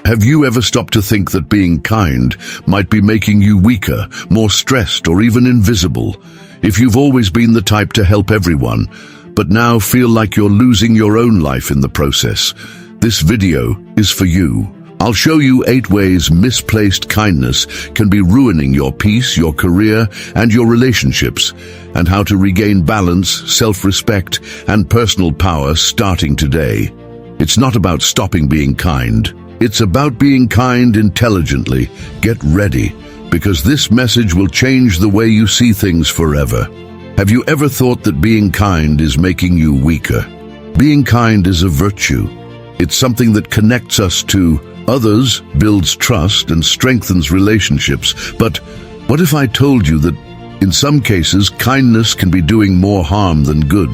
Have you ever stopped to think that being kind might be making you weaker, more stressed, or even invisible? If you've always been the type to help everyone, but now feel like you're losing your own life in the process, this video is for you. I'll show you 8 ways misplaced kindness can be ruining your peace, your career, and your relationships, and how to regain balance, self-respect, and personal power starting today. It's not about stopping being kind. It's about being kind intelligently. Get ready, because this message will change the way you see things forever. Have you ever thought that being kind is making you weaker? Being kind is a virtue. It's something that connects us to others, builds trust, and strengthens relationships. But what if I told you that in some cases, kindness can be doing more harm than good?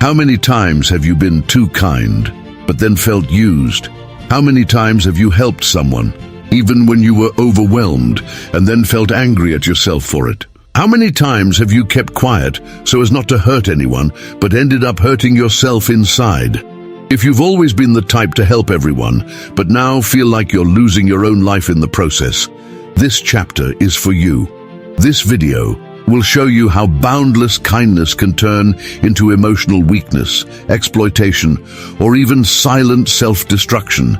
How many times have you been too kind, but then felt used? How many times have you helped someone, even when you were overwhelmed, and then felt angry at yourself for it? How many times have you kept quiet so as not to hurt anyone, but ended up hurting yourself inside? If you've always been the type to help everyone, but now feel like you're losing your own life in the process, this chapter is for you. This video will show you how boundless kindness can turn into emotional weakness, exploitation, or even silent self-destruction,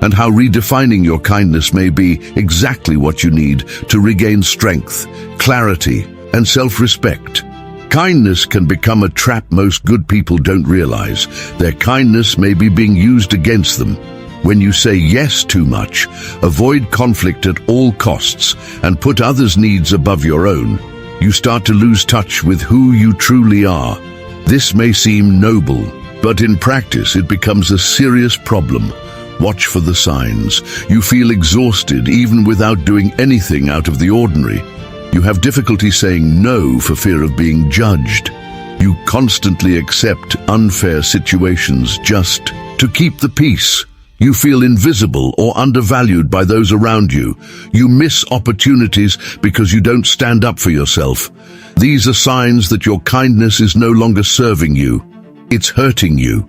and how redefining your kindness may be exactly what you need to regain strength, clarity, and self-respect. Kindness can become a trap most good people don't realize. Their kindness may be being used against them. When you say yes too much, avoid conflict at all costs, and put others' needs above your own, you start to lose touch with who you truly are. This may seem noble, but in practice it becomes a serious problem. Watch for the signs. You feel exhausted even without doing anything out of the ordinary. You have difficulty saying no for fear of being judged. You constantly accept unfair situations just to keep the peace. You feel invisible or undervalued by those around you. You miss opportunities because you don't stand up for yourself. These are signs that your kindness is no longer serving you. It's hurting you.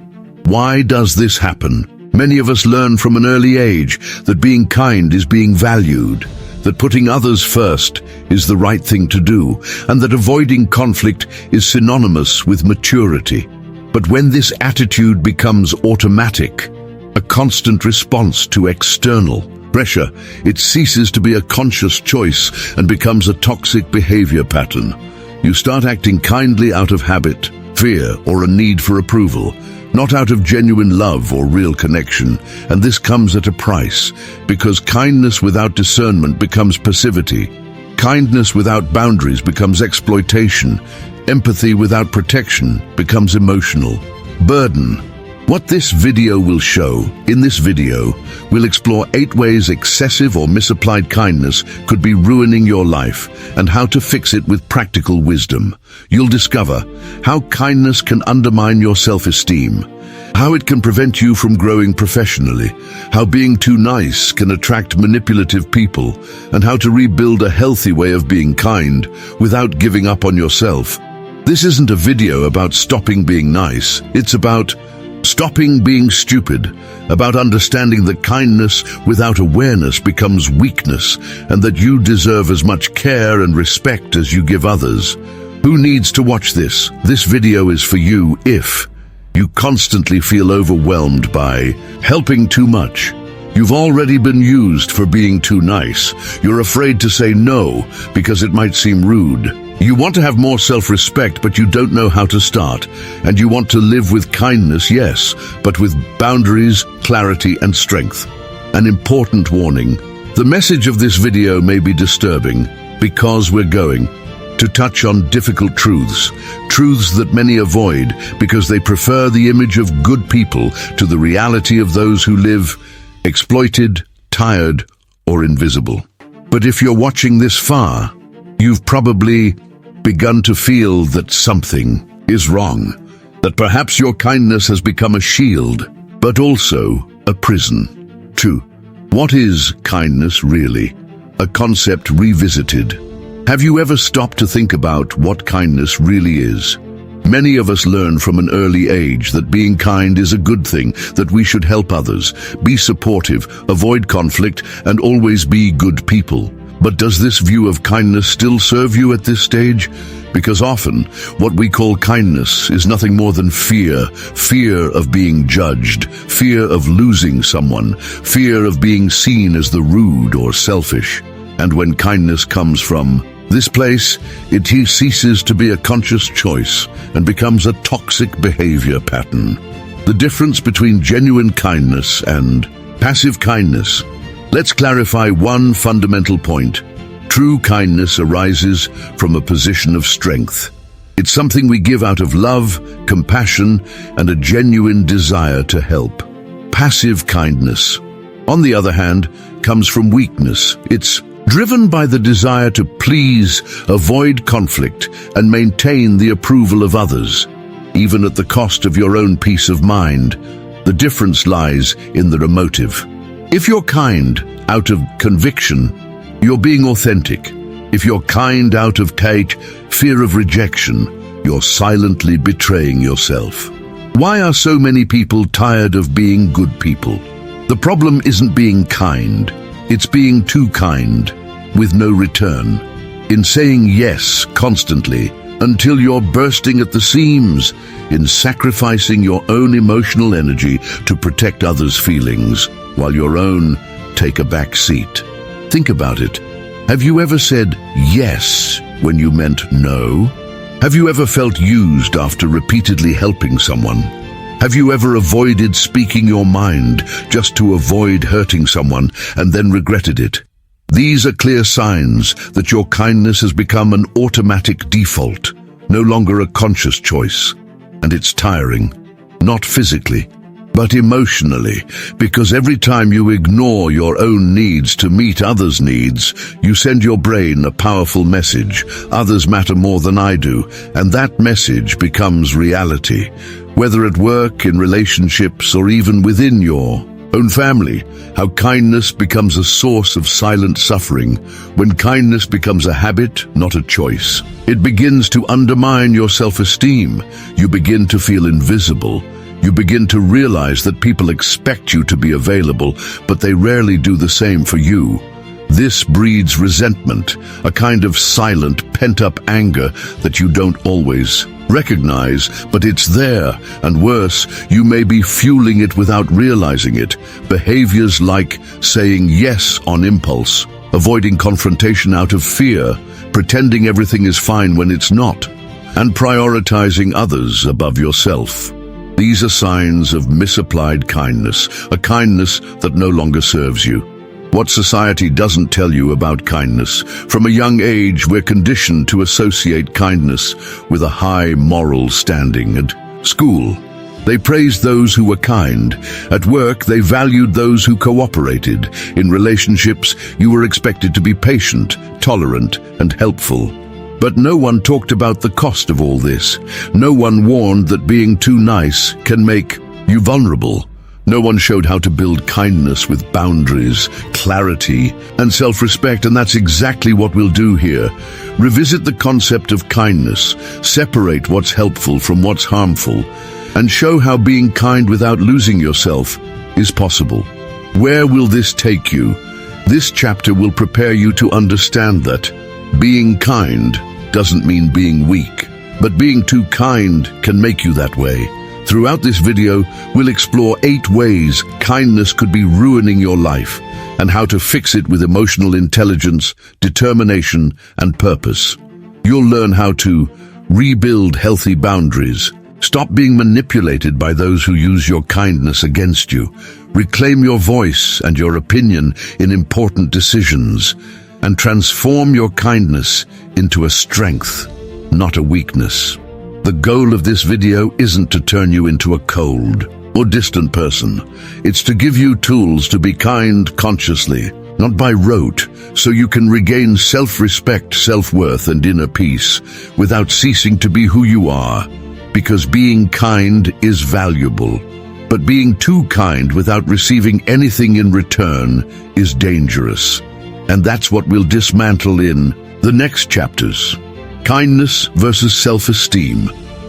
Why does this happen? Many of us learn from an early age that being kind is being valued, that putting others first is the right thing to do, and that avoiding conflict is synonymous with maturity. But when this attitude becomes automatic, a constant response to external pressure, it ceases to be a conscious choice and becomes a toxic behavior pattern. You start acting kindly out of habit, fear, or a need for approval, not out of genuine love or real connection, and this comes at a price, because kindness without discernment becomes passivity. Kindness without boundaries becomes exploitation. Empathy without protection becomes emotional burden. What this video will show, in this video, we'll explore 8 ways excessive or misapplied kindness could be ruining your life and how to fix it with practical wisdom. You'll discover how kindness can undermine your self-esteem, how it can prevent you from growing professionally, how being too nice can attract manipulative people, and how to rebuild a healthy way of being kind without giving up on yourself. This isn't a video about stopping being nice. It's about stopping being stupid, about understanding that kindness without awareness becomes weakness, and that you deserve as much care and respect as you give others. Who needs to watch this? This video is for you if you constantly feel overwhelmed by helping too much. You've already been used for being too nice. You're afraid to say no because it might seem rude. You want to have more self-respect, but you don't know how to start. And you want to live with kindness, yes, but with boundaries, clarity, and strength. An important warning. The message of this video may be disturbing because we're going to touch on difficult truths that many avoid because they prefer the image of good people to the reality of those who live exploited, tired, or invisible. But if you're watching this far, you've probably begun to feel that something is wrong, that perhaps your kindness has become a shield, but also a prison. 2. What is kindness really? A concept revisited. Have you ever stopped to think about what kindness really is? Many of us learn from an early age that being kind is a good thing, that we should help others, be supportive, avoid conflict, and always be good people. But does this view of kindness still serve you at this stage? Because often, what we call kindness is nothing more than fear. Fear of being judged, fear of losing someone, fear of being seen as the rude or selfish. And when kindness comes from this place, it ceases to be a conscious choice and becomes a toxic behavior pattern. The difference between genuine kindness and passive kindness. Let's clarify one fundamental point. True kindness arises from a position of strength. It's something we give out of love, compassion, and a genuine desire to help. Passive kindness, on the other hand, comes from weakness. It's driven by the desire to please, avoid conflict, and maintain the approval of others, even at the cost of your own peace of mind. The difference lies in the motive. If you're kind out of conviction, you're being authentic. If you're kind out of fear of rejection, you're silently betraying yourself. Why are so many people tired of being good people? The problem isn't being kind. It's being too kind, with no return. In saying yes constantly, until you're bursting at the seams, in sacrificing your own emotional energy to protect others' feelings, while your own take a back seat. Think about it. Have you ever said yes when you meant no? Have you ever felt used after repeatedly helping someone? Have you ever avoided speaking your mind just to avoid hurting someone and then regretted it? These are clear signs that your kindness has become an automatic default, no longer a conscious choice. And it's tiring, not physically, but emotionally, because every time you ignore your own needs to meet others' needs, you send your brain a powerful message: others matter more than I do, and that message becomes reality. Whether at work, in relationships, or even within your own family, how kindness becomes a source of silent suffering. When kindness becomes a habit, not a choice, it begins to undermine your self-esteem. You begin to feel invisible. You begin to realize that people expect you to be available, but they rarely do the same for you. This breeds resentment, a kind of silent, pent-up anger that you don't always recognize, but it's there, and worse, you may be fueling it without realizing it. Behaviors like saying yes on impulse, avoiding confrontation out of fear, pretending everything is fine when it's not, and prioritizing others above yourself. These are signs of misapplied kindness, a kindness that no longer serves you. What society doesn't tell you about kindness. From a young age, we're conditioned to associate kindness with a high moral standing. At school, they praised those who were kind. At work, they valued those who cooperated. In relationships, you were expected to be patient, tolerant, and helpful. But no one talked about the cost of all this. No one warned that being too nice can make you vulnerable. No one showed how to build kindness with boundaries, clarity, and self-respect, and that's exactly what we'll do here. Revisit the concept of kindness, separate what's helpful from what's harmful, and show how being kind without losing yourself is possible. Where will this take you? This chapter will prepare you to understand that being kind doesn't mean being weak, but being too kind can make you that way. Throughout this video, we'll explore 8 ways kindness could be ruining your life, and how to fix it with emotional intelligence, determination, and purpose. You'll learn how to rebuild healthy boundaries, stop being manipulated by those who use your kindness against you, reclaim your voice and your opinion in important decisions, and transform your kindness into a strength, not a weakness. The goal of this video isn't to turn you into a cold or distant person. It's to give you tools to be kind consciously, not by rote, so you can regain self-respect, self-worth, and inner peace without ceasing to be who you are. Because being kind is valuable, but being too kind without receiving anything in return is dangerous. And that's what we'll dismantle in the next chapters. Kindness versus self-esteem.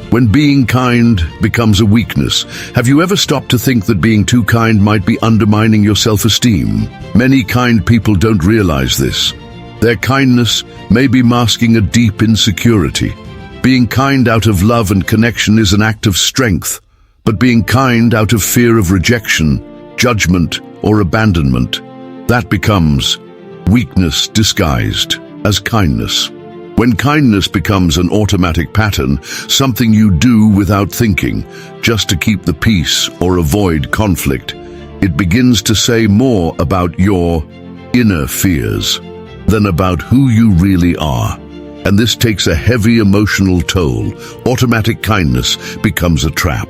When being kind becomes a weakness, have you ever stopped to think that being too kind might be undermining your self-esteem? Many kind people don't realize this. Their kindness may be masking a deep insecurity. Being kind out of love and connection is an act of strength, but being kind out of fear of rejection, judgment, or abandonment, that becomes weakness disguised as kindness. When kindness becomes an automatic pattern, something you do without thinking, just to keep the peace or avoid conflict, it begins to say more about your inner fears than about who you really are. And this takes a heavy emotional toll. Automatic kindness becomes a trap.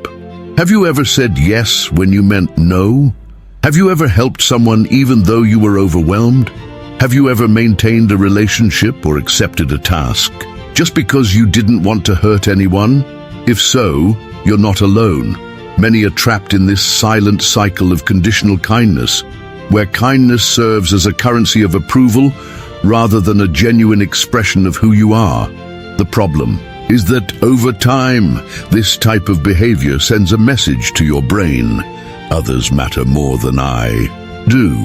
Have you ever said yes when you meant no? Have you ever helped someone even though you were overwhelmed? Have you ever maintained a relationship or accepted a task just because you didn't want to hurt anyone? If so, you're not alone. Many are trapped in this silent cycle of conditional kindness, where kindness serves as a currency of approval rather than a genuine expression of who you are. The problem is that over time, this type of behavior sends a message to your brain: others matter more than I do.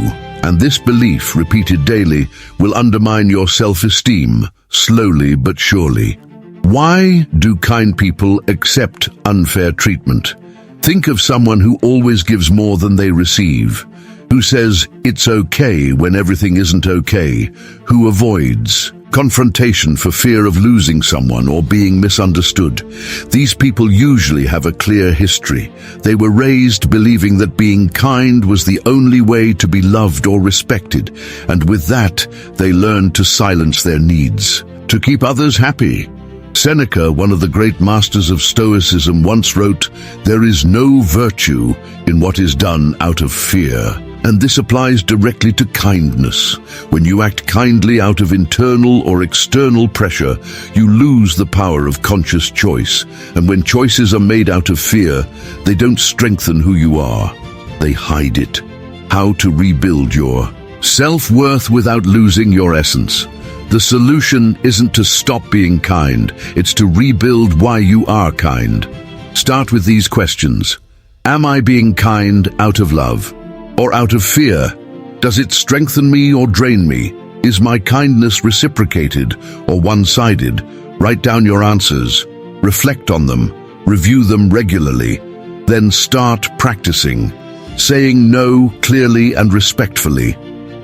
And this belief, repeated daily, will undermine your self-esteem, slowly but surely. Why do kind people accept unfair treatment? Think of someone who always gives more than they receive, who says it's okay when everything isn't okay, who avoids confrontation for fear of losing someone or being misunderstood. These people usually have a clear history. They were raised believing that being kind was the only way to be loved or respected, and with that, they learned to silence their needs, to keep others happy. Seneca, one of the great masters of Stoicism, once wrote, "There is no virtue in what is done out of fear." And this applies directly to kindness. When you act kindly out of internal or external pressure, you lose the power of conscious choice. And when choices are made out of fear, they don't strengthen who you are. They hide it. How to rebuild your self-worth without losing your essence. The solution isn't to stop being kind, it's to rebuild why you are kind. Start with these questions. Am I being kind out of love? Or out of fear? Does it strengthen me or drain me? Is my kindness reciprocated or one-sided? Write down your answers, reflect on them, review them regularly, then start practicing, saying no clearly and respectfully,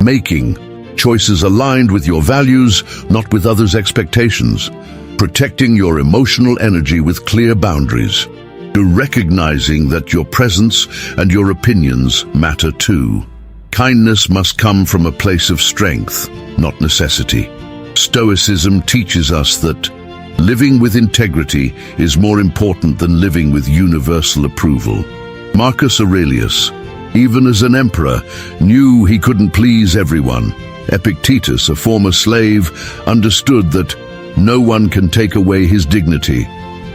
making choices aligned with your values, not with others' expectations, protecting your emotional energy with clear boundaries, to recognizing that your presence and your opinions matter too. Kindness must come from a place of strength, not necessity. Stoicism teaches us that living with integrity is more important than living with universal approval. Marcus Aurelius, even as an emperor, knew he couldn't please everyone. Epictetus, a former slave, understood that no one can take away his dignity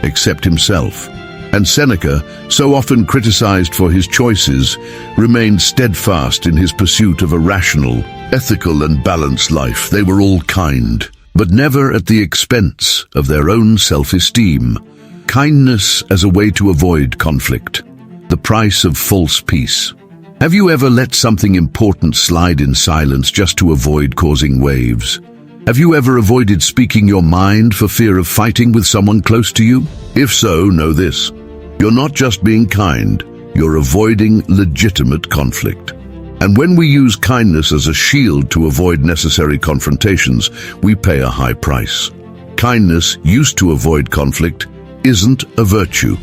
except himself. And Seneca, so often criticized for his choices, remained steadfast in his pursuit of a rational, ethical and balanced life. They were all kind, but never at the expense of their own self-esteem. Kindness as a way to avoid conflict. The price of false peace. Have you ever let something important slide in silence just to avoid causing waves? Have you ever avoided speaking your mind for fear of fighting with someone close to you? If so, know this. You're not just being kind, you're avoiding legitimate conflict. And when we use kindness as a shield to avoid necessary confrontations, we pay a high price. Kindness used to avoid conflict isn't a virtue.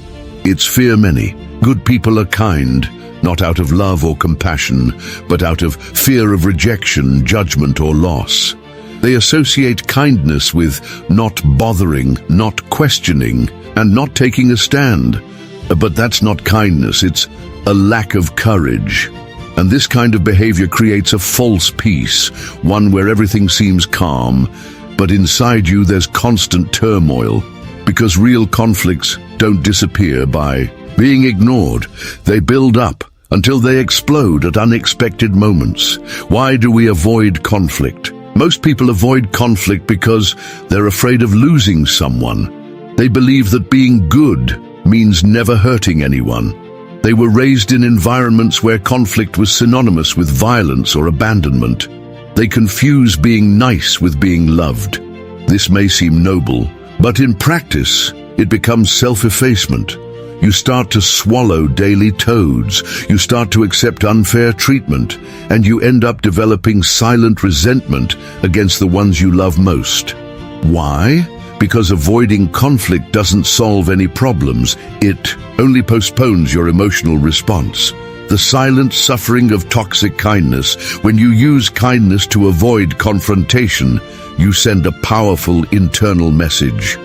It's fear many. Good people are kind, not out of love or compassion, but out of fear of rejection, judgment, or loss. They associate kindness with not bothering, not questioning, and not taking a stand. But that's not kindness, it's a lack of courage. And this kind of behavior creates a false peace, one where everything seems calm, but inside you there's constant turmoil. Because real conflicts don't disappear by being ignored. They build up until they explode at unexpected moments. Why do we avoid conflict? Most people avoid conflict because they're afraid of losing someone. They believe that being good means never hurting anyone. They were raised in environments where conflict was synonymous with violence or abandonment. They confuse being nice with being loved. This may seem noble, but in practice, it becomes self-effacement. You start to swallow daily toads, you start to accept unfair treatment, and you end up developing silent resentment against the ones you love most. Why? Because avoiding conflict doesn't solve any problems, it only postpones your emotional response. The silent suffering of toxic kindness. When you use kindness to avoid confrontation, you send a powerful internal message.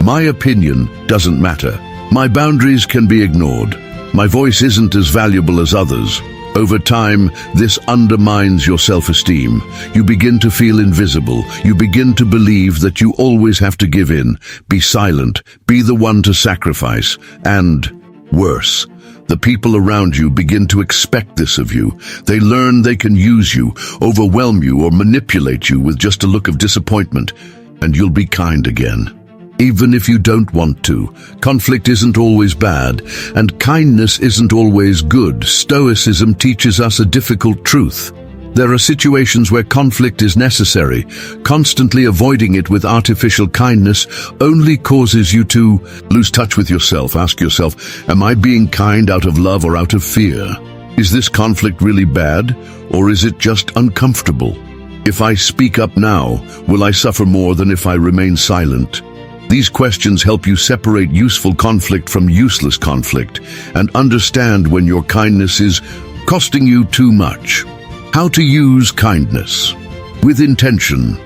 My opinion doesn't matter. My boundaries can be ignored. My voice isn't as valuable as others. Over time, this undermines your self-esteem. You begin to feel invisible. You begin to believe that you always have to give in, be silent, be the one to sacrifice, and, worse, the people around you begin to expect this of you. They learn they can use you, overwhelm you, or manipulate you with just a look of disappointment, and you'll be kind again. Even if you don't want to. Conflict isn't always bad, and kindness isn't always good. Stoicism teaches us a difficult truth. There are situations where conflict is necessary. Constantly avoiding it with artificial kindness only causes you to lose touch with yourself. Ask yourself, am I being kind out of love or out of fear? Is this conflict really bad, or is it just uncomfortable? If I speak up now, will I suffer more than if I remain silent? These questions help you separate useful conflict from useless conflict and understand when your kindness is costing you too much. How to use kindness with intention,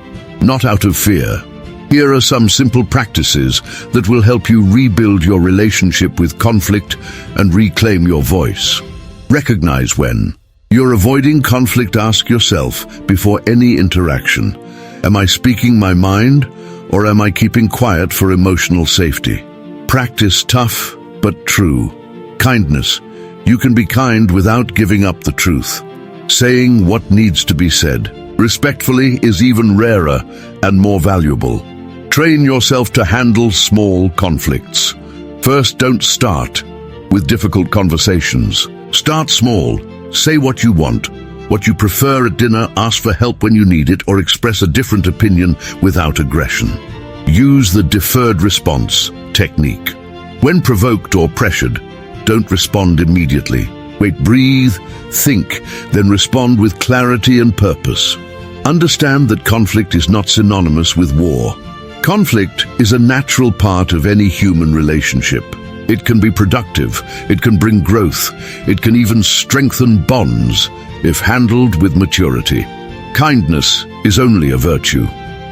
not out of fear. Here are some simple practices that will help you rebuild your relationship with conflict and reclaim your voice. Recognize when you're avoiding conflict. Ask yourself before any interaction, am I speaking my mind, or am I keeping quiet for emotional safety? Practice tough but true. Kindness. You can be kind without giving up the truth. Saying what needs to be said respectfully is even rarer and more valuable. Train yourself to handle small conflicts. First, don't start with difficult conversations. Start small. Say what you want, what you prefer at dinner, ask for help when you need it, or express a different opinion without aggression. Use the deferred response technique. When provoked or pressured, don't respond immediately. Wait, breathe, think, then respond with clarity and purpose. Understand that conflict is not synonymous with war. Conflict is a natural part of any human relationship. It can be productive, it can bring growth, it can even strengthen bonds if handled with maturity. Kindness is only a virtue.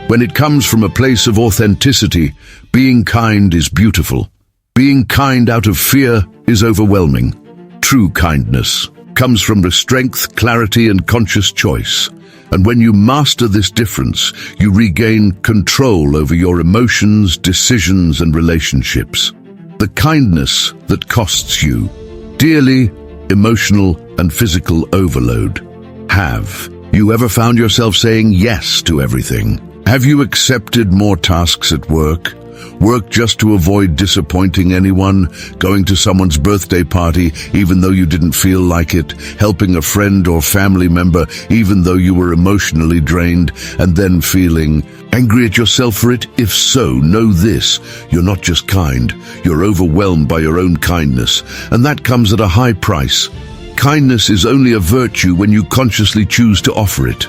When it comes from a place of authenticity, being kind is beautiful. Being kind out of fear is overwhelming. True kindness comes from the strength, clarity, and conscious choice. And when you master this difference, you regain control over your emotions, decisions, and relationships. The kindness that costs you dearly, emotional and physical overload. Have you ever found yourself saying yes to everything? Have you accepted more tasks at work? Work just to avoid disappointing anyone, going to someone's birthday party even though you didn't feel like it, helping a friend or family member even though you were emotionally drained, and then feeling angry at yourself for it? If so, know this: you're not just kind, you're overwhelmed by your own kindness, and that comes at a high price. Kindness is only a virtue when you consciously choose to offer it.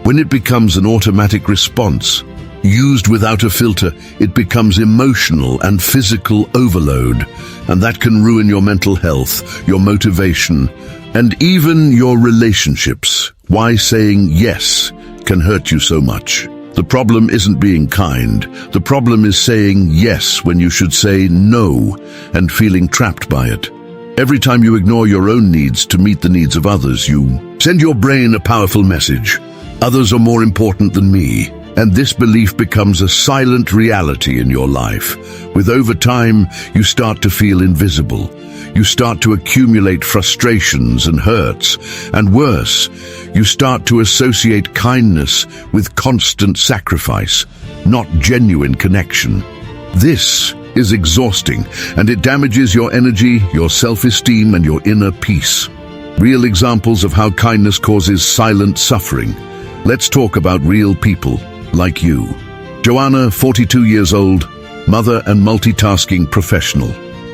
When it becomes an automatic response, used without a filter, it becomes emotional and physical overload, and that can ruin your mental health, your motivation, and even your relationships. Why saying yes can hurt you so much? The problem isn't being kind. The problem is saying yes when you should say no and feeling trapped by it. Every time you ignore your own needs to meet the needs of others, you send your brain a powerful message. Others are more important than me. And this belief becomes a silent reality in your life. With over time, you start to feel invisible. You start to accumulate frustrations and hurts. And worse, you start to associate kindness with constant sacrifice, not genuine connection. This is exhausting, and it damages your energy, your self-esteem, and your inner peace. Real examples of how kindness causes silent suffering. Let's talk about real people, like you. Joanna, 42 years old, mother and multitasking professional.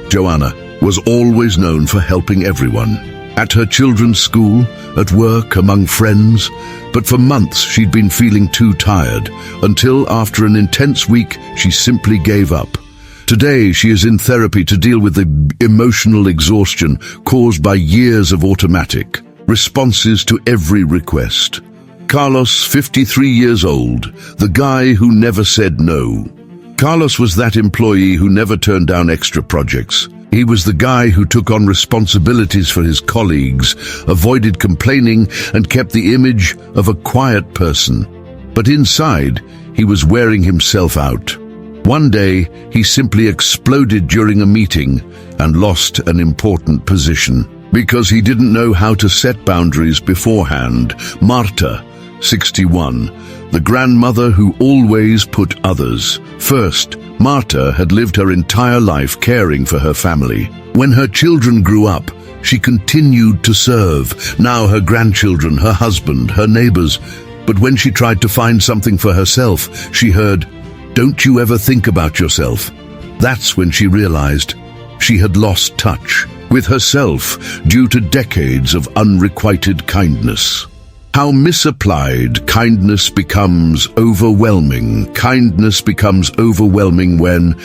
Joanna was always known for helping everyone. At her children's school, at work, among friends. But for months she'd been feeling too tired, until after an intense week she simply gave up. Today she is in therapy to deal with the emotional exhaustion caused by years of automatic responses to every request. Carlos, 53 years old, the guy who never said no. Carlos was that employee who never turned down extra projects. He was the guy who took on responsibilities for his colleagues, avoided complaining, and kept the image of a quiet person. But inside, he was wearing himself out. One day, he simply exploded during a meeting and lost an important position because he didn't know how to set boundaries beforehand. Marta, 61, the grandmother who always put others first. Marta had lived her entire life caring for her family. When her children grew up, she continued to serve. Now her grandchildren, her husband, her neighbors. But when she tried to find something for herself, she heard, "Don't you ever think about yourself?" That's when she realized she had lost touch with herself due to decades of unrequited kindness. How misapplied kindness becomes overwhelming. Kindness becomes overwhelming when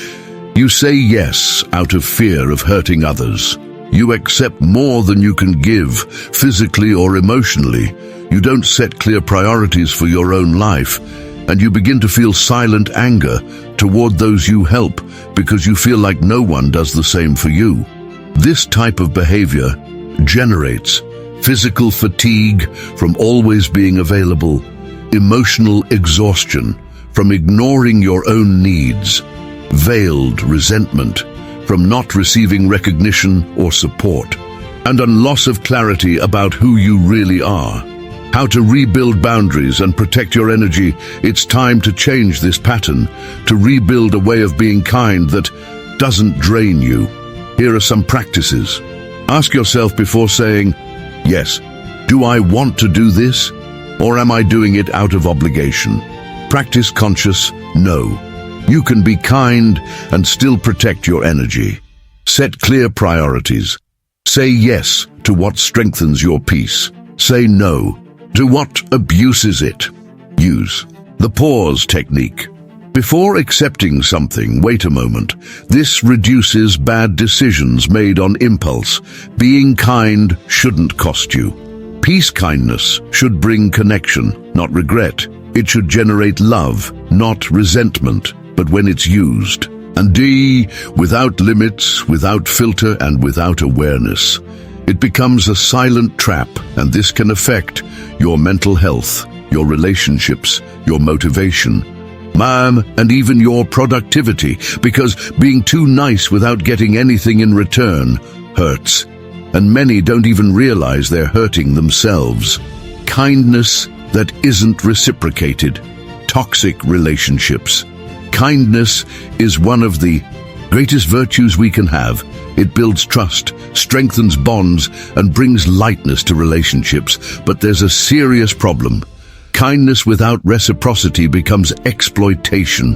you say yes out of fear of hurting others. You accept more than you can give, physically or emotionally. You don't set clear priorities for your own life, and you begin to feel silent anger toward those you help because you feel like no one does the same for you. This type of behavior generates physical fatigue from always being available, emotional exhaustion from ignoring your own needs, veiled resentment from not receiving recognition or support, and a loss of clarity about who you really are. How to rebuild boundaries and protect your energy. It's time to change this pattern, to rebuild a way of being kind that doesn't drain you. Here are some practices. Ask yourself before saying, "Yes, do I want to do this, or am I doing it out of obligation?" Practice conscious no. You can be kind and still protect your energy. Set clear priorities. Say yes to what strengthens your peace. Say no to what abuses it. Use the pause technique. Before accepting something, wait a moment. This reduces bad decisions made on impulse. Being kind shouldn't cost you. Peace kindness should bring connection, not regret. It should generate love, not resentment, but when it's used. And D, without limits, without filter, and without awareness, it becomes a silent trap, and this can affect your mental health, your relationships, your motivation, and even your productivity, because being too nice without getting anything in return hurts, and many don't even realize they're hurting themselves. Kindness that isn't reciprocated. Toxic relationships. Kindness is one of the greatest virtues we can have. It builds trust, strengthens bonds, and brings lightness to relationships. But there's a serious problem. Kindness without reciprocity becomes exploitation.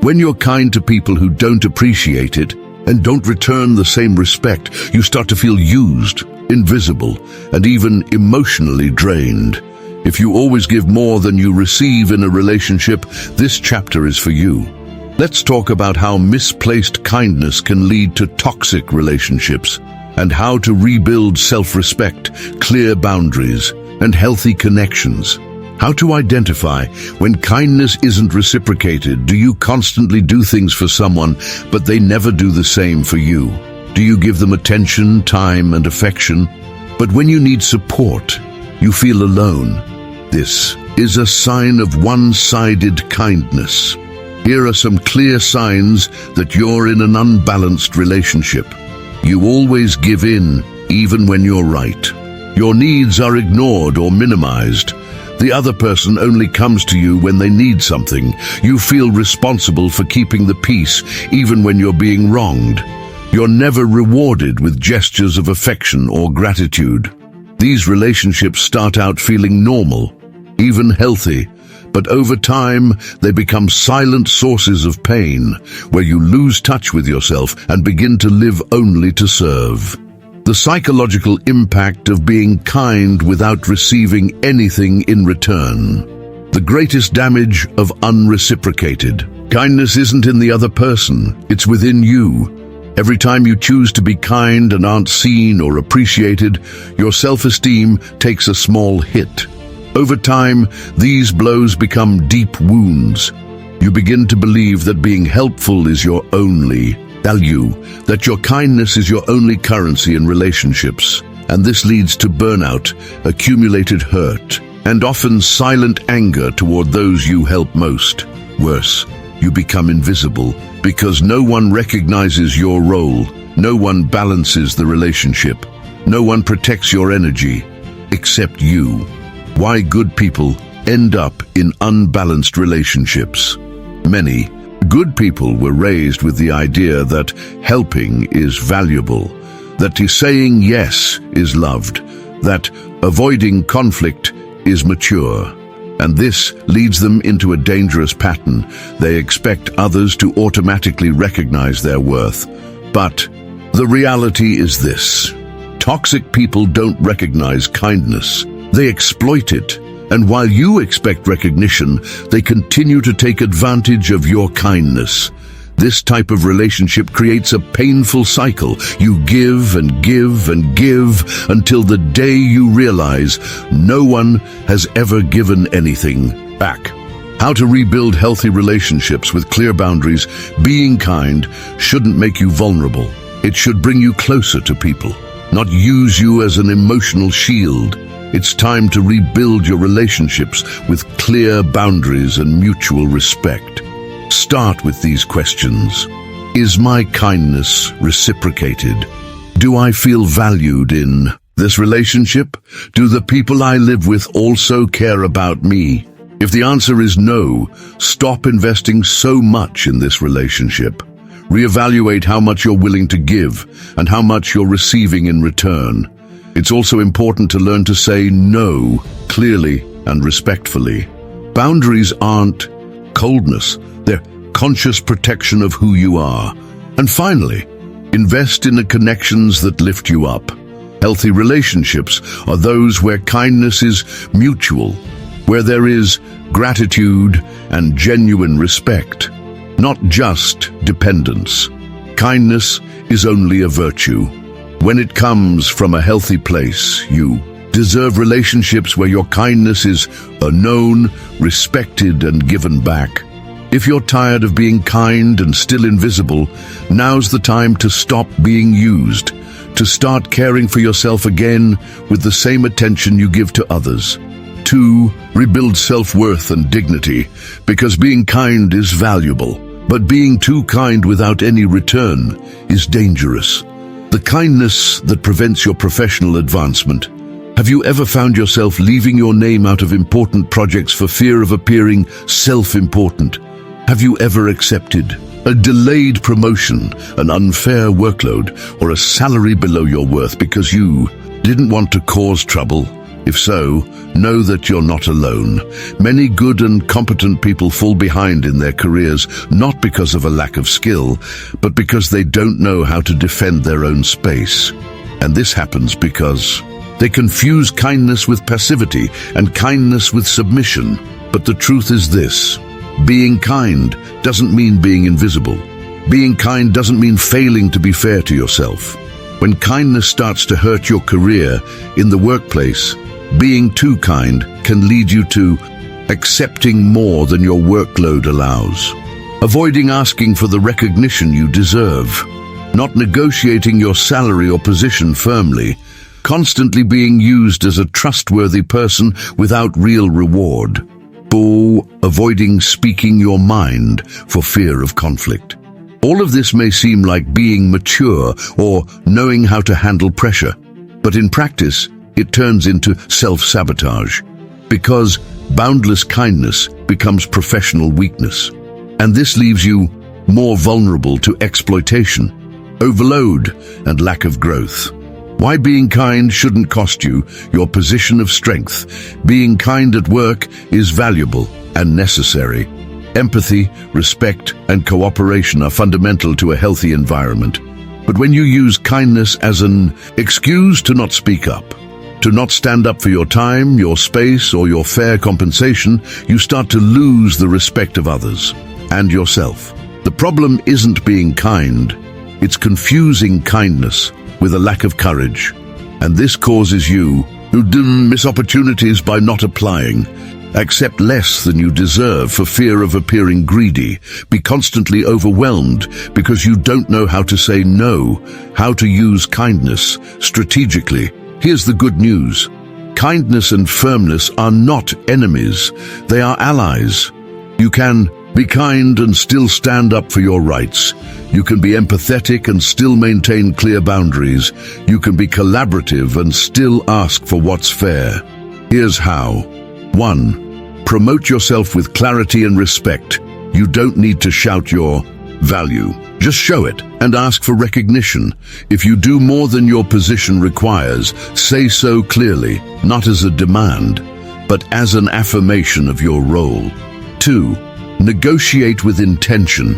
When you're kind to people who don't appreciate it and don't return the same respect, you start to feel used, invisible, and even emotionally drained. If you always give more than you receive in a relationship, this chapter is for you. Let's talk about how misplaced kindness can lead to toxic relationships, and how to rebuild self-respect, clear boundaries, and healthy connections. How to identify when kindness isn't reciprocated. Do you constantly do things for someone, but they never do the same for you? Do you give them attention, time, and affection, but when you need support, you feel alone? This is a sign of one-sided kindness. Here are some clear signs that you're in an unbalanced relationship. You always give in, even when you're right. Your needs are ignored or minimized. The other person only comes to you when they need something. You feel responsible for keeping the peace even when you're being wronged. You're never rewarded with gestures of affection or gratitude. These relationships start out feeling normal, even healthy, but over time they become silent sources of pain, where you lose touch with yourself and begin to live only to serve. The psychological impact of being kind without receiving anything in return. The greatest damage of unreciprocated. Kindness isn't in the other person, it's within you. Every time you choose to be kind and aren't seen or appreciated, your self-esteem takes a small hit. Over time, these blows become deep wounds. You begin to believe that being helpful is your only value, that your kindness is your only currency in relationships, and this leads to burnout, accumulated hurt, and often silent anger toward those you help most. Worse, you become invisible because no one recognizes your role, no one balances the relationship, no one protects your energy, except you. Why good people end up in unbalanced relationships. Many good people were raised with the idea that helping is valuable, that saying yes is loved, that avoiding conflict is mature. And this leads them into a dangerous pattern. They expect others to automatically recognize their worth. But the reality is this: toxic people don't recognize kindness. They exploit it. And while you expect recognition, they continue to take advantage of your kindness. This type of relationship creates a painful cycle. You give and give and give until the day you realize no one has ever given anything back. How to rebuild healthy relationships with clear boundaries. Being kind shouldn't make you vulnerable. It should bring you closer to people, not use you as an emotional shield. It's time to rebuild your relationships with clear boundaries and mutual respect. Start with these questions. Is my kindness reciprocated? Do I feel valued in this relationship? Do the people I live with also care about me? If the answer is no, stop investing so much in this relationship. Reevaluate how much you're willing to give and how much you're receiving in return. It's also important to learn to say no clearly and respectfully. Boundaries aren't coldness, they're conscious protection of who you are. And finally, invest in the connections that lift you up. Healthy relationships are those where kindness is mutual, where there is gratitude and genuine respect, not just dependence. Kindness is only a virtue. When it comes from a healthy place, you deserve relationships where your kindness is known, respected, and given back. If you're tired of being kind and still invisible, now's the time to stop being used, to start caring for yourself again with the same attention you give to others. 2. Rebuild self-worth and dignity, because being kind is valuable, but being too kind without any return is dangerous. The kindness that prevents your professional advancement. Have you ever found yourself leaving your name out of important projects for fear of appearing self-important? Have you ever accepted a delayed promotion, an unfair workload, or a salary below your worth because you didn't want to cause trouble? If so, know that you're not alone. Many good and competent people fall behind in their careers, not because of a lack of skill, but because they don't know how to defend their own space. And this happens because they confuse kindness with passivity and kindness with submission. But the truth is this: being kind doesn't mean being invisible. Being kind doesn't mean failing to be fair to yourself. When kindness starts to hurt your career, in the workplace, being too kind can lead you to accepting more than your workload allows, avoiding asking for the recognition you deserve, not negotiating your salary or position firmly, constantly being used as a trustworthy person without real reward, or avoiding speaking your mind for fear of conflict. All of this may seem like being mature or knowing how to handle pressure, but in practice, it turns into self-sabotage. Because boundless kindness becomes professional weakness. And this leaves you more vulnerable to exploitation, overload, and lack of growth. Why being kind shouldn't cost you your position of strength. Being kind at work is valuable and necessary. Empathy, respect, and cooperation are fundamental to a healthy environment. But when you use kindness as an excuse to not speak up, to not stand up for your time, your space, or your fair compensation, you start to lose the respect of others and yourself. The problem isn't being kind, it's confusing kindness with a lack of courage. And this causes you to miss opportunities by not applying. Accept less than you deserve for fear of appearing greedy. Be constantly overwhelmed because you don't know how to say no, how to use kindness strategically. Here's the good news. Kindness and firmness are not enemies. They are allies. You can be kind and still stand up for your rights. You can be empathetic and still maintain clear boundaries. You can be collaborative and still ask for what's fair. Here's how. 1. Promote yourself with clarity and respect. You don't need to shout your value. Just show it and ask for recognition. If you do more than your position requires, say so clearly, not as a demand, but as an affirmation of your role. 2. Negotiate with intention.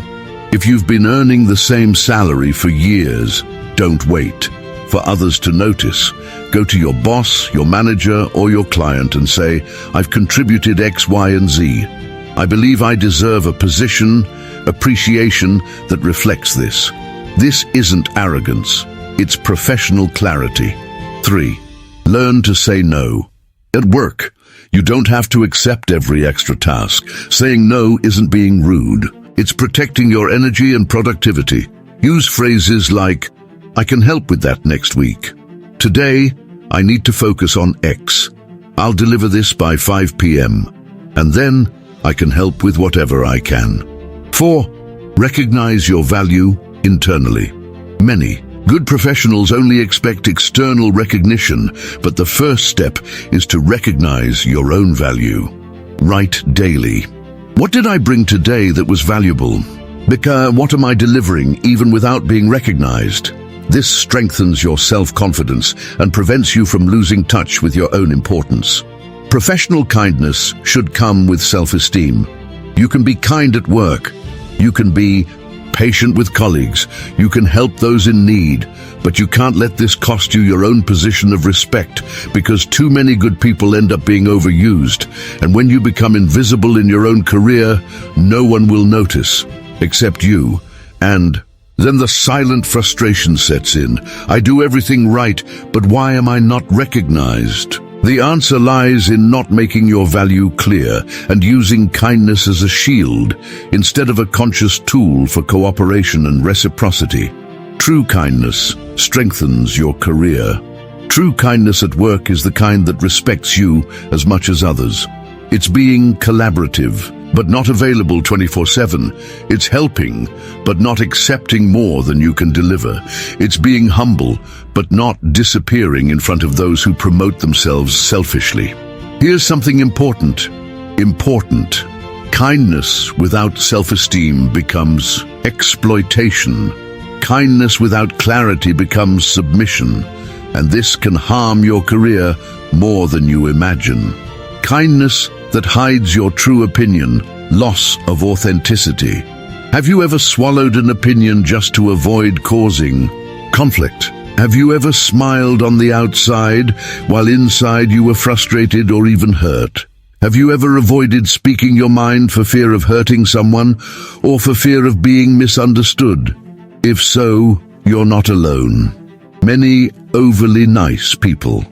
If you've been earning the same salary for years, don't wait for others to notice. Go to your boss, your manager, or your client and say, I've contributed X, Y, and Z. I believe I deserve a position, appreciation that reflects this. This isn't arrogance, it's professional clarity. 3. Learn to say no. At work, you don't have to accept every extra task. Saying no isn't being rude. It's protecting your energy and productivity. Use phrases like, I can help with that next week. Today, I need to focus on X. I'll deliver this by 5 p.m. And then I can help with whatever I can. 4. Recognize your value internally. Many good professionals only expect external recognition, but the first step is to recognize your own value. Write daily. What did I bring today that was valuable? What am I delivering even without being recognized? This strengthens your self-confidence and prevents you from losing touch with your own importance. Professional kindness should come with self-esteem. You can be kind at work. You can be patient with colleagues. You can help those in need. But you can't let this cost you your own position of respect, because too many good people end up being overused. And when you become invisible in your own career, no one will notice, except you. And then the silent frustration sets in. I do everything right, but why am I not recognized? The answer lies in not making your value clear and using kindness as a shield instead of a conscious tool for cooperation and reciprocity. True kindness strengthens your career. True kindness at work is the kind that respects you as much as others. It's being collaborative, but not available 24/7. It's helping, but not accepting more than you can deliver. It's being humble, but not disappearing in front of those who promote themselves selfishly. Here's something important. Kindness without self-esteem becomes exploitation. Kindness without clarity becomes submission, and this can harm your career more than you imagine. Kindness that hides your true opinion, loss of authenticity. Have you ever swallowed an opinion just to avoid causing conflict? Have you ever smiled on the outside while inside you were frustrated or even hurt? Have you ever avoided speaking your mind for fear of hurting someone or for fear of being misunderstood? If so, you're not alone. Many overly nice people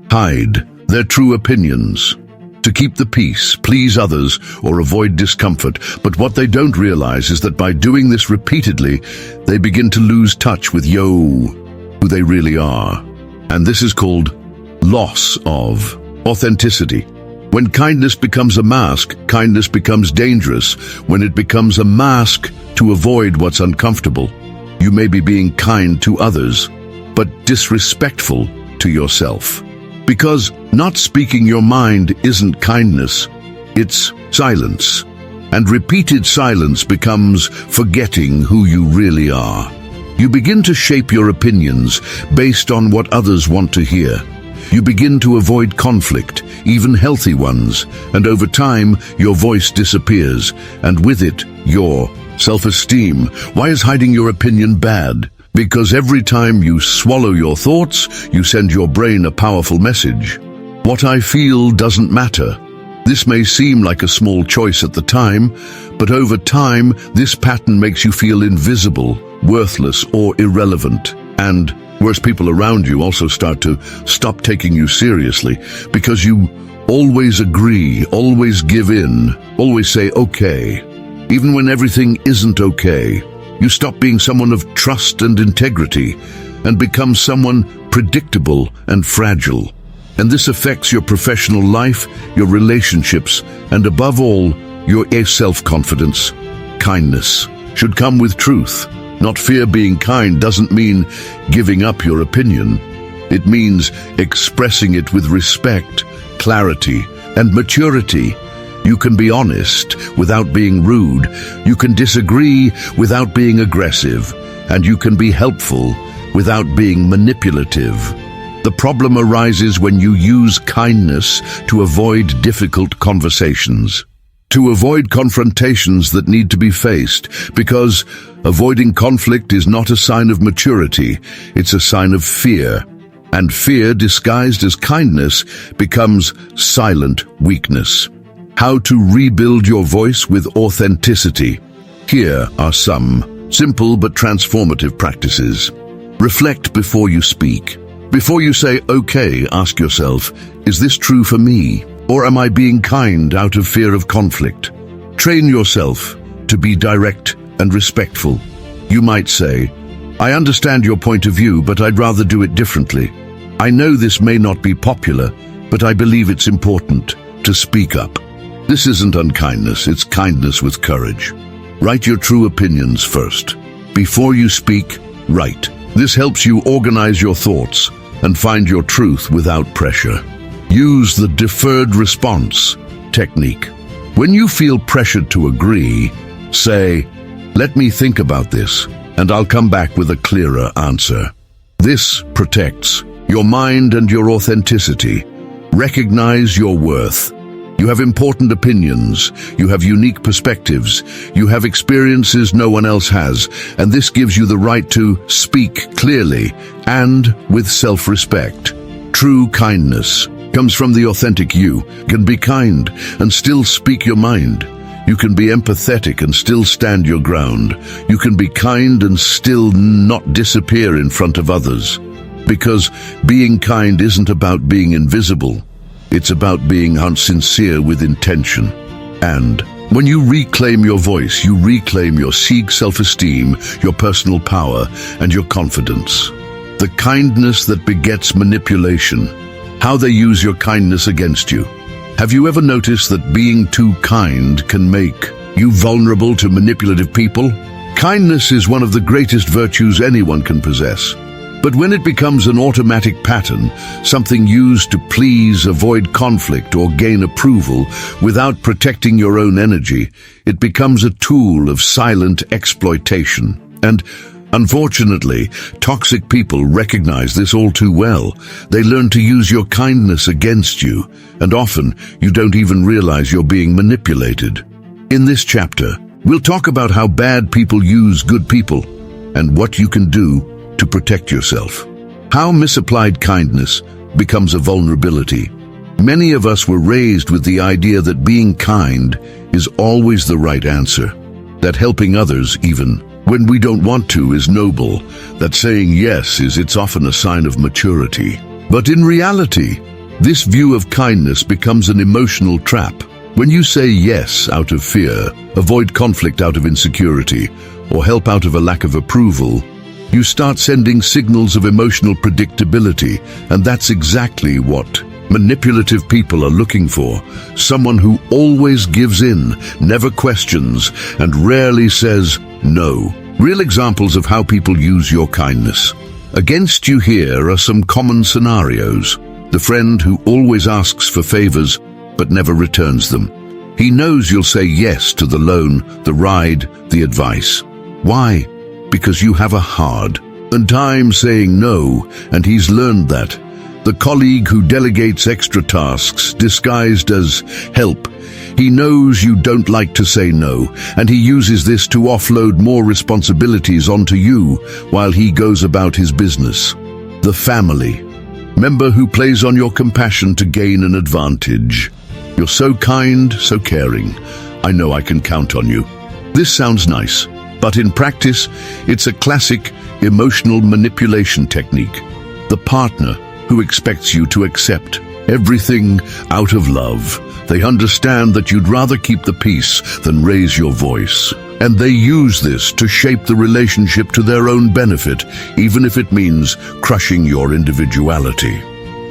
hide their true opinions to keep the peace, please others, or avoid discomfort. But what they don't realize is that by doing this repeatedly, they begin to lose touch with who they really are. And this is called loss of authenticity. When kindness becomes a mask, kindness becomes dangerous. When it becomes a mask to avoid what's uncomfortable, you may be being kind to others, but disrespectful to yourself. Because not speaking your mind isn't kindness, it's silence. And repeated silence becomes forgetting who you really are. You begin to shape your opinions based on what others want to hear. You begin to avoid conflict, even healthy ones, and over time, your voice disappears, and with it, your self-esteem. Why is hiding your opinion bad? Because every time you swallow your thoughts, you send your brain a powerful message. What I feel doesn't matter. This may seem like a small choice at the time, but over time, this pattern makes you feel invisible, worthless, or irrelevant. And worse, people around you also start to stop taking you seriously because you always agree, always give in, always say okay, even when everything isn't okay. You stop being someone of trust and integrity and become someone predictable and fragile. And this affects your professional life, your relationships, and above all, your self-confidence. Kindness should come with truth, not fear. Being kind doesn't mean giving up your opinion. It means expressing it with respect, clarity, and maturity. You can be honest without being rude. You can disagree without being aggressive. And you can be helpful without being manipulative. The problem arises when you use kindness to avoid difficult conversations, to avoid confrontations that need to be faced, because avoiding conflict is not a sign of maturity, it's a sign of fear. And fear disguised as kindness becomes silent weakness. How to rebuild your voice with authenticity. Here are some simple but transformative practices. Reflect before you speak. Before you say okay, ask yourself, is this true for me? Or am I being kind out of fear of conflict? Train yourself to be direct and respectful. You might say, I understand your point of view, but I'd rather do it differently. I know this may not be popular, but I believe it's important to speak up. This isn't unkindness, it's kindness with courage. Write your true opinions first. Before you speak, write. This helps you organize your thoughts and find your truth without pressure. Use the deferred response technique. When you feel pressured to agree, say, let me think about this, and I'll come back with a clearer answer. This protects your mind and your authenticity. Recognize your worth. You have important opinions, you have unique perspectives, you have experiences no one else has, and this gives you the right to speak clearly and with self-respect. True kindness comes from the authentic you. Can be kind and still speak your mind. You can be empathetic and still stand your ground. You can be kind and still not disappear in front of others. Because being kind isn't about being invisible. It's about being sincere with intention. And when you reclaim your voice, you reclaim your self-esteem, your personal power, and your confidence. The kindness that begets manipulation. How they use your kindness against you. Have you ever noticed that being too kind can make you vulnerable to manipulative people? Kindness is one of the greatest virtues anyone can possess. But when it becomes an automatic pattern, something used to please, avoid conflict, or gain approval without protecting your own energy, it becomes a tool of silent exploitation. And unfortunately, toxic people recognize this all too well. They learn to use your kindness against you, and often you don't even realize you're being manipulated. In this chapter, we'll talk about how bad people use good people and what you can do to protect yourself. How misapplied kindness becomes a vulnerability. Many of us were raised with the idea that being kind is always the right answer, that helping others even when we don't want to is noble, that saying yes it's often a sign of maturity. But in reality, this view of kindness becomes an emotional trap. When you say yes out of fear, avoid conflict out of insecurity, or help out of a lack of approval, you start sending signals of emotional predictability, and that's exactly what manipulative people are looking for. Someone who always gives in, never questions, and rarely says no. Real examples of how people use your kindness against you here are some common scenarios. The friend who always asks for favors but never returns them. He knows you'll say yes to the loan, the ride, the advice. Why? Because you have a hard time saying no, and he's learned that. The colleague who delegates extra tasks disguised as help. He knows you don't like to say no, and he uses this to offload more responsibilities onto you while he goes about his business. The family member who plays on your compassion to gain an advantage. You're so kind, so caring. I know I can count on you. This sounds nice, but in practice, it's a classic emotional manipulation technique. The partner who expects you to accept everything out of love. They understand that you'd rather keep the peace than raise your voice. And they use this to shape the relationship to their own benefit, even if it means crushing your individuality.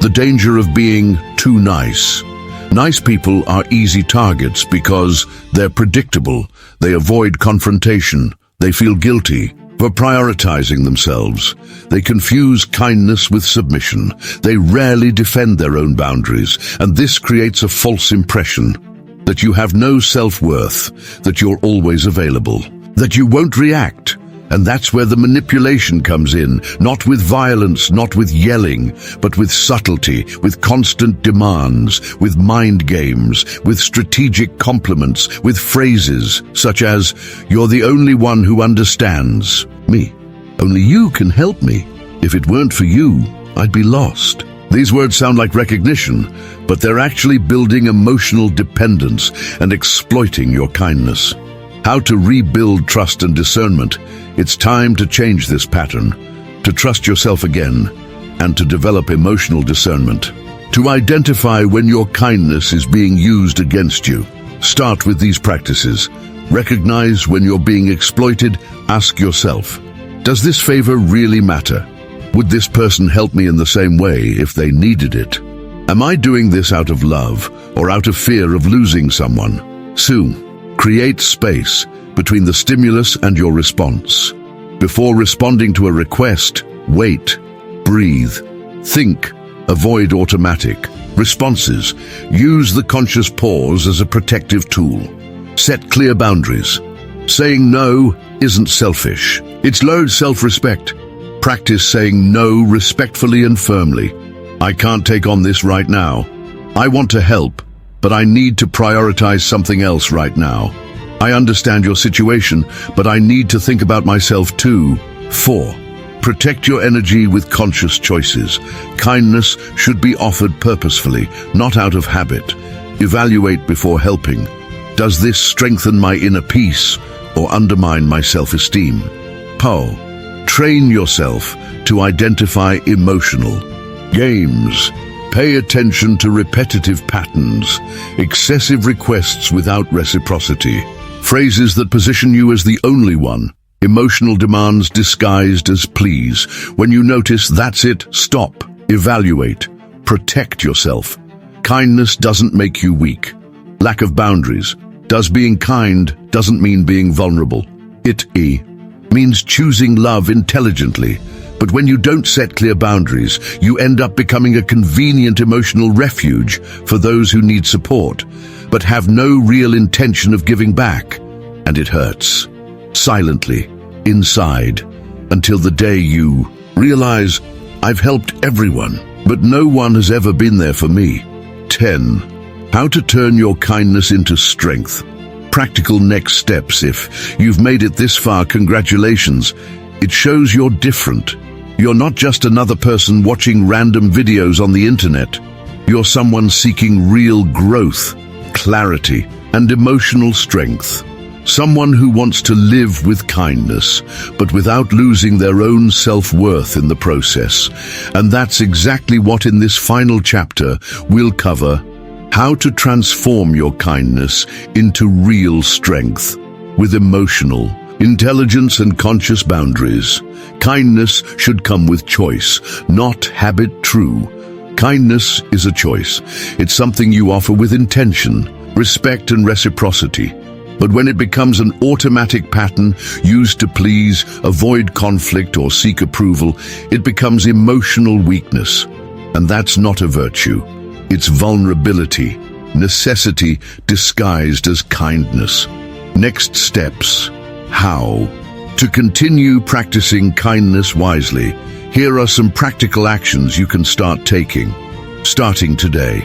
The danger of being too nice. Nice people are easy targets because they're predictable. They avoid confrontation. They feel guilty for prioritizing themselves. They confuse kindness with submission. They rarely defend their own boundaries, and this creates a false impression that you have no self-worth, that you're always available, that you won't react. And that's where the manipulation comes in, not with violence, not with yelling, but with subtlety, with constant demands, with mind games, with strategic compliments, with phrases such as, "You're the only one who understands me. Only you can help me. If it weren't for you, I'd be lost." These words sound like recognition, but they're actually building emotional dependence and exploiting your kindness. How to rebuild trust and discernment. It's time to change this pattern, to trust yourself again, and to develop emotional discernment. To identify when your kindness is being used against you. Start with these practices. Recognize when you're being exploited. Ask yourself, does this favor really matter? Would this person help me in the same way if they needed it? Am I doing this out of love or out of fear of losing someone? Soon, create space between the stimulus and your response. Before responding to a request, wait, breathe, think, avoid automatic responses. Use the conscious pause as a protective tool. Set clear boundaries. Saying no isn't selfish. It's low self-respect. Practice saying no respectfully and firmly. I can't take on this right now. I want to help, but I need to prioritize something else right now. I understand your situation, but I need to think about myself too. 4. Protect your energy with conscious choices. Kindness should be offered purposefully, not out of habit. Evaluate before helping. Does this strengthen my inner peace or undermine my self-esteem? Paul, train yourself to identify emotional games. Pay attention to repetitive patterns, excessive requests without reciprocity, phrases that position you as the only one, emotional demands disguised as pleas. When you notice that's it, stop, evaluate, protect yourself. Kindness doesn't make you weak. Lack of boundaries does being kind doesn't mean being vulnerable. It means choosing love intelligently. But when you don't set clear boundaries, you end up becoming a convenient emotional refuge for those who need support, but have no real intention of giving back. And it hurts, silently, inside, until the day you realize, I've helped everyone, but no one has ever been there for me. 10. How to turn your kindness into strength. Practical next steps. If you've made it this far, congratulations. It shows you're different. You're not just another person watching random videos on the internet. You're someone seeking real growth, clarity, and emotional strength. Someone who wants to live with kindness, but without losing their own self-worth in the process. And that's exactly what in this final chapter we'll cover. How to transform your kindness into real strength with emotional intelligence and conscious boundaries. Kindness should come with choice, not habit. True. Kindness is a choice. It's something you offer with intention, respect, and reciprocity. But when it becomes an automatic pattern used to please, avoid conflict, or seek approval, it becomes emotional weakness. And that's not a virtue. It's vulnerability, necessity disguised as kindness. Next steps. How? To continue practicing kindness wisely, here are some practical actions you can start taking. Starting today.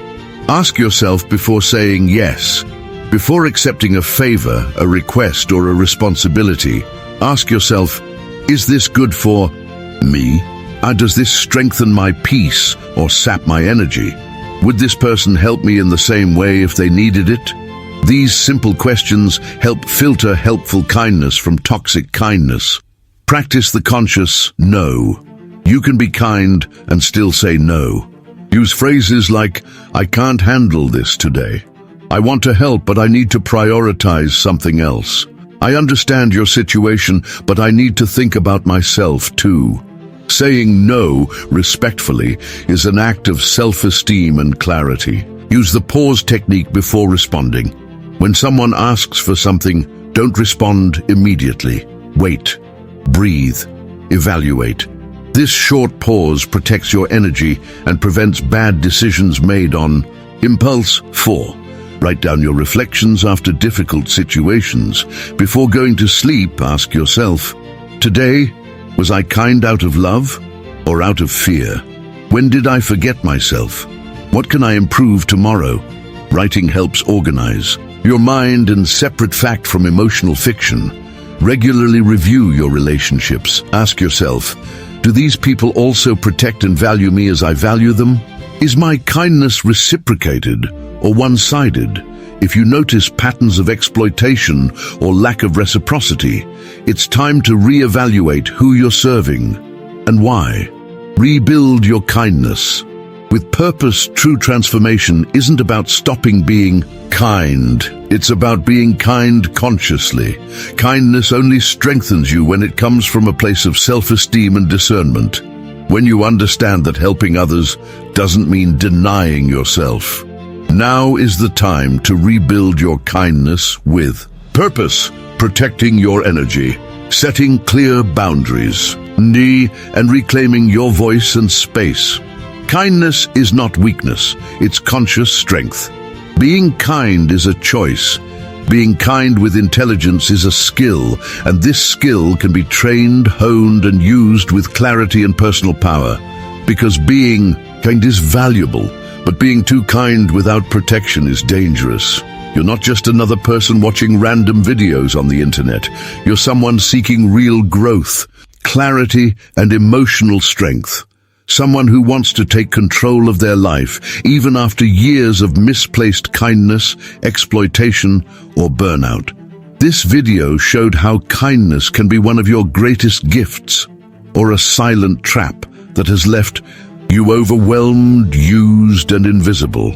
Ask yourself before saying yes. Before accepting a favor, a request, or a responsibility, ask yourself, is this good for me? Does this strengthen my peace or sap my energy? Would this person help me in the same way if they needed it? These simple questions help filter helpful kindness from toxic kindness. Practice the conscious no. You can be kind and still say no. Use phrases like, I can't handle this today. I want to help, but I need to prioritize something else. I understand your situation, but I need to think about myself too. Saying no respectfully is an act of self-esteem and clarity. Use the pause technique before responding. When someone asks for something, don't respond immediately. Wait, breathe, evaluate. This short pause protects your energy and prevents bad decisions made on impulse. 4. Write down your reflections after difficult situations. Before going to sleep, ask yourself, today, was I kind out of love or out of fear? When did I forget myself? What can I improve tomorrow? Writing helps organize your mind and separate fact from emotional fiction. Regularly review your relationships. Ask yourself, do these people also protect and value me as I value them? Is my kindness reciprocated or one-sided? If you notice patterns of exploitation or lack of reciprocity, it's time to reevaluate who you're serving and why. Rebuild your kindness. With purpose, true transformation isn't about stopping being kind. It's about being kind consciously. Kindness only strengthens you when it comes from a place of self-esteem and discernment. When you understand that helping others doesn't mean denying yourself. Now is the time to rebuild your kindness with purpose, protecting your energy, setting clear boundaries, and reclaiming your voice and space. Kindness is not weakness, it's conscious strength. Being kind is a choice. Being kind with intelligence is a skill, and this skill can be trained, honed, and used with clarity and personal power. Because being kind is valuable, but being too kind without protection is dangerous. You're not just another person watching random videos on the internet. You're someone seeking real growth, clarity, and emotional strength. Someone who wants to take control of their life, even after years of misplaced kindness, exploitation, or burnout. This video showed how kindness can be one of your greatest gifts, or a silent trap that has left you overwhelmed, used, and invisible.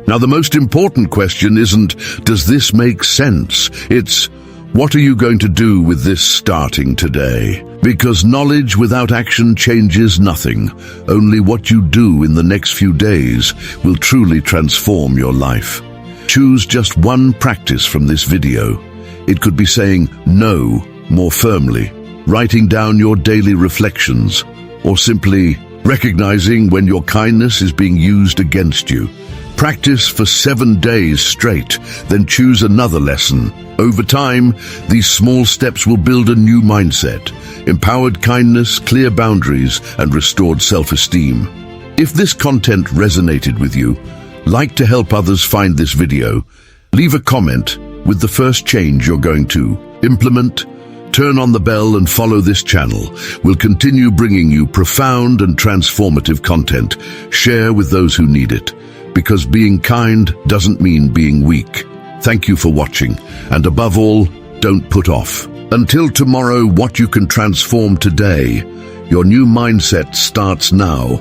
Now, the most important question isn't, does this make sense? It's, what are you going to do with this starting today? Because knowledge without action changes nothing. Only what you do in the next few days will truly transform your life. Choose just one practice from this video. It could be saying no more firmly, writing down your daily reflections, or simply recognizing when your kindness is being used against you. Practice for 7 days straight, then choose another lesson. Over time, these small steps will build a new mindset, empowered kindness, clear boundaries, and restored self-esteem. If this content resonated with you, like to help others find this video, leave a comment with the first change you're going to implement. Turn on the bell and follow this channel. We'll continue bringing you profound and transformative content. Share with those who need it. Because being kind doesn't mean being weak. Thank you for watching, and above all, don't put off. Until tomorrow, what you can transform today. Your new mindset starts now.